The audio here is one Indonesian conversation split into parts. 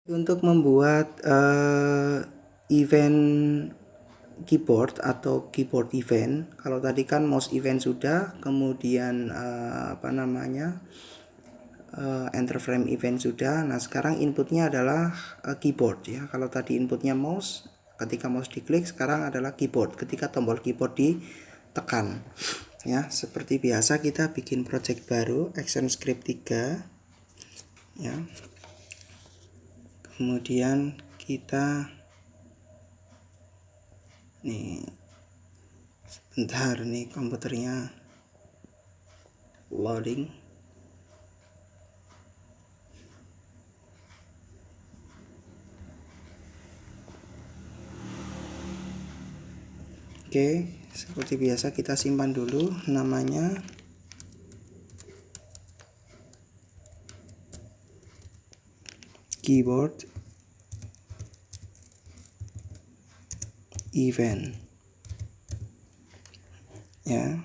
Untuk membuat event keyboard atau keyboard event, kalau tadi kan mouse event sudah, kemudian enter frame event sudah. Nah sekarang inputnya adalah keyboard ya. Kalau tadi inputnya mouse, ketika mouse diklik, sekarang adalah keyboard ketika tombol keyboard ditekan ya. Seperti biasa kita bikin project baru, ActionScript 3 ya. Kemudian kita nih, sebentar nih komputernya loading. Oke, seperti biasa kita simpan dulu namanya. Keyboard event ya,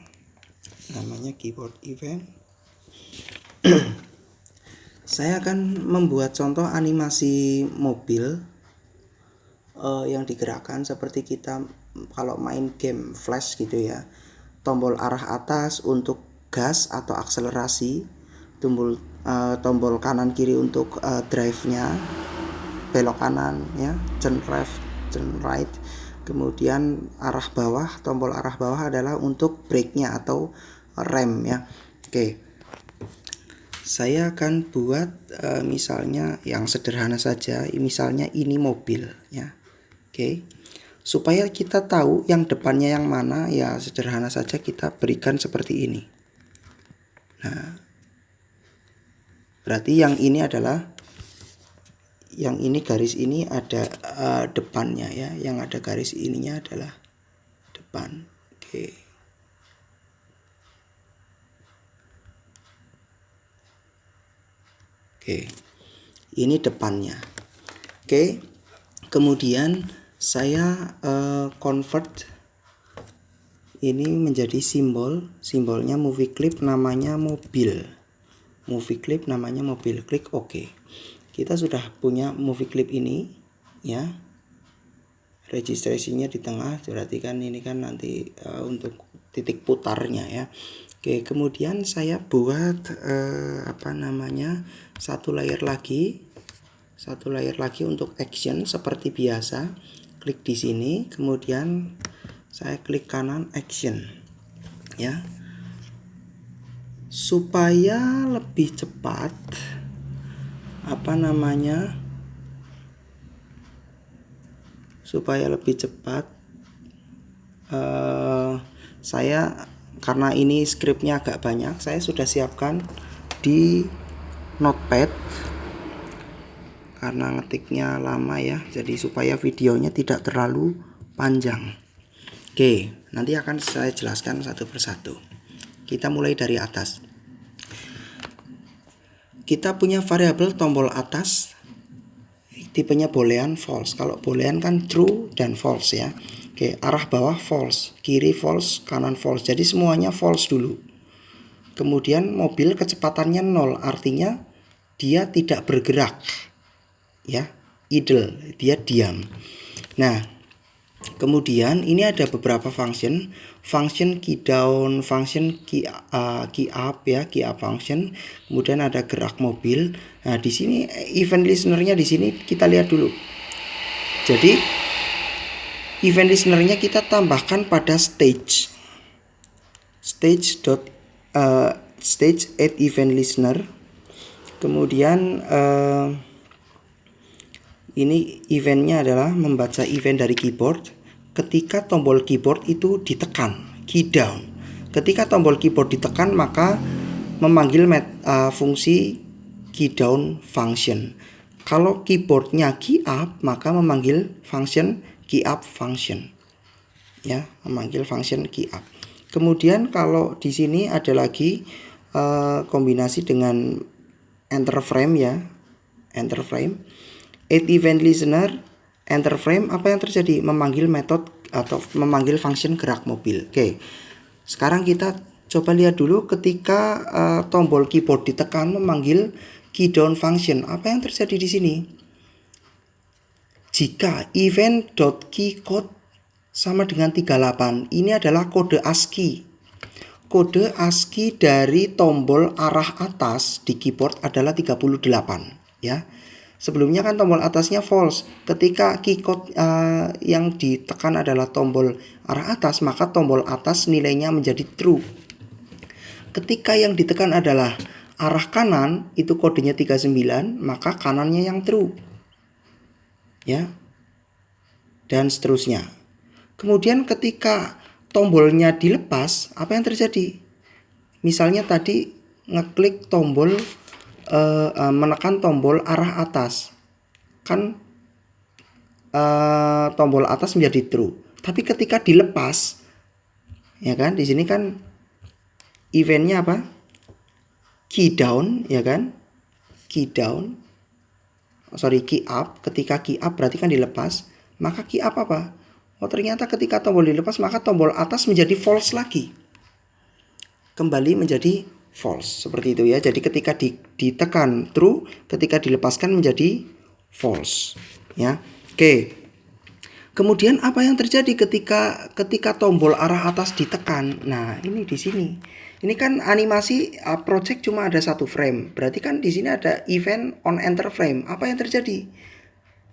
namanya keyboard event. Saya akan membuat contoh animasi mobil yang digerakkan seperti kita kalau main game flash gitu ya. Tombol arah atas untuk gas atau akselerasi, tombol kanan kiri untuk drive-nya, belok kanan ya, turn left, turn right. Kemudian arah bawah, tombol arah bawah adalah untuk brake-nya atau rem ya. Oke. Saya akan buat misalnya yang sederhana saja, misalnya ini mobil ya. Oke. Supaya kita tahu yang depannya yang mana ya, sederhana saja kita berikan seperti ini. Nah, berarti yang ini adalah, yang ini garis ini ada depannya ya, yang ada garis ininya adalah depan. Oke. Oke. Ini depannya. Oke. Kemudian saya convert ini menjadi simbolnya movie clip, namanya mobil. Movie clip namanya mobil. Klik OK. Kita sudah punya movie clip ini ya. Registrasinya di tengah, berarti kan ini kan nanti untuk titik putarnya ya. Oke, kemudian saya buat satu layer lagi untuk action seperti biasa. Klik di sini, kemudian saya klik kanan action ya. Supaya lebih cepat saya, karena ini scriptnya agak banyak, saya sudah siapkan di notepad karena ngetiknya lama ya, jadi supaya videonya tidak terlalu panjang. Oke, nanti akan saya jelaskan satu persatu. Kita mulai dari atas. Kita punya variabel tombol atas, tipenya boolean false. Kalau boolean kan true dan false ya. Oke, arah bawah false, kiri false, kanan false. Jadi semuanya false dulu. Kemudian mobil kecepatannya 0, artinya dia tidak bergerak ya, idle, dia diam. Nah, kemudian ini ada beberapa function key down, function key up ya, key up function. Kemudian ada gerak mobil. Nah, di sini event listener-nya di sini kita lihat dulu. Jadi event listener-nya kita tambahkan pada stage add event listener. Kemudian ini eventnya adalah membaca event dari keyboard ketika tombol keyboard itu ditekan, key down. Ketika tombol keyboard ditekan, maka memanggil fungsi key down function. Kalau keyboardnya key up, maka memanggil function key up function ya, memanggil function key up. Kemudian kalau di sini ada lagi kombinasi dengan enter frame ya, enter frame, add event listener, enter frame. Apa yang terjadi? Memanggil metode atau memanggil function gerak mobil. Oke, sekarang kita coba lihat dulu ketika tombol keyboard ditekan memanggil key down function. Apa yang terjadi di sini? Jika event.keycode sama dengan 38, ini adalah kode ASCII. Kode ASCII dari tombol arah atas di keyboard adalah 38 ya. Sebelumnya kan tombol atasnya false. Ketika keycode yang ditekan adalah tombol arah atas, maka tombol atas nilainya menjadi true. Ketika yang ditekan adalah arah kanan, itu kodenya 39, maka kanannya yang true. Ya. Dan seterusnya. Kemudian ketika tombolnya dilepas, apa yang terjadi? Misalnya tadi ngeklik tombol menekan tombol arah atas, kan tombol atas menjadi true. Tapi ketika dilepas, ya kan, di sini kan eventnya apa? Key down, ya kan? Key down, key up. Ketika key up berarti kan dilepas, maka key up apa? Oh, ternyata ketika tombol dilepas, maka tombol atas menjadi false lagi. Kembali menjadi false, seperti itu ya. Jadi ketika ditekan true, ketika dilepaskan menjadi false, ya. Oke. Kemudian apa yang terjadi ketika tombol arah atas ditekan? Nah, ini di sini. Ini kan animasi project cuma ada 1 frame. Berarti kan di sini ada event on enter frame. Apa yang terjadi?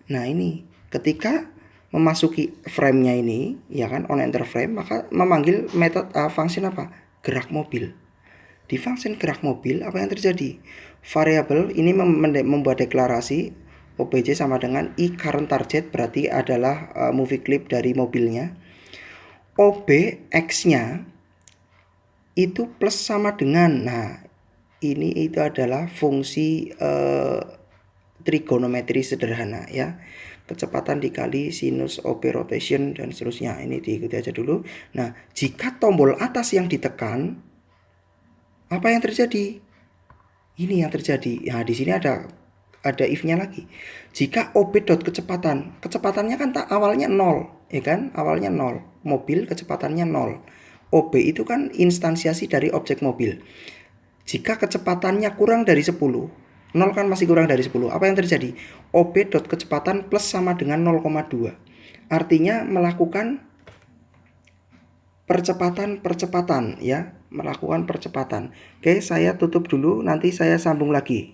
Nah, ini ketika memasuki frame-nya ini, ya kan, on enter frame, maka memanggil metode function apa? Gerak mobil. Di function gerak mobil, apa yang terjadi? Variabel ini membuat deklarasi obj sama dengan i current target, berarti adalah movie clip dari mobilnya. Ob x-nya itu plus sama dengan, nah ini itu adalah fungsi trigonometri sederhana ya. Kecepatan dikali sinus OP rotation dan seterusnya. Ini diikuti aja dulu. Nah, jika tombol atas yang ditekan, apa yang terjadi? Ini yang terjadi. Nah, di sini ada if-nya lagi. Jika OB.kecepatan, kecepatannya kan awalnya 0, ya kan? Awalnya 0. Mobil kecepatannya 0. OB itu kan instansiasi dari objek mobil. Jika kecepatannya kurang dari 10, 0 kan masih kurang dari 10. Apa yang terjadi? OB.kecepatan plus sama dengan 0,2. Artinya melakukan percepatan ya, melakukan percepatan. Oke, saya tutup dulu, nanti saya sambung lagi.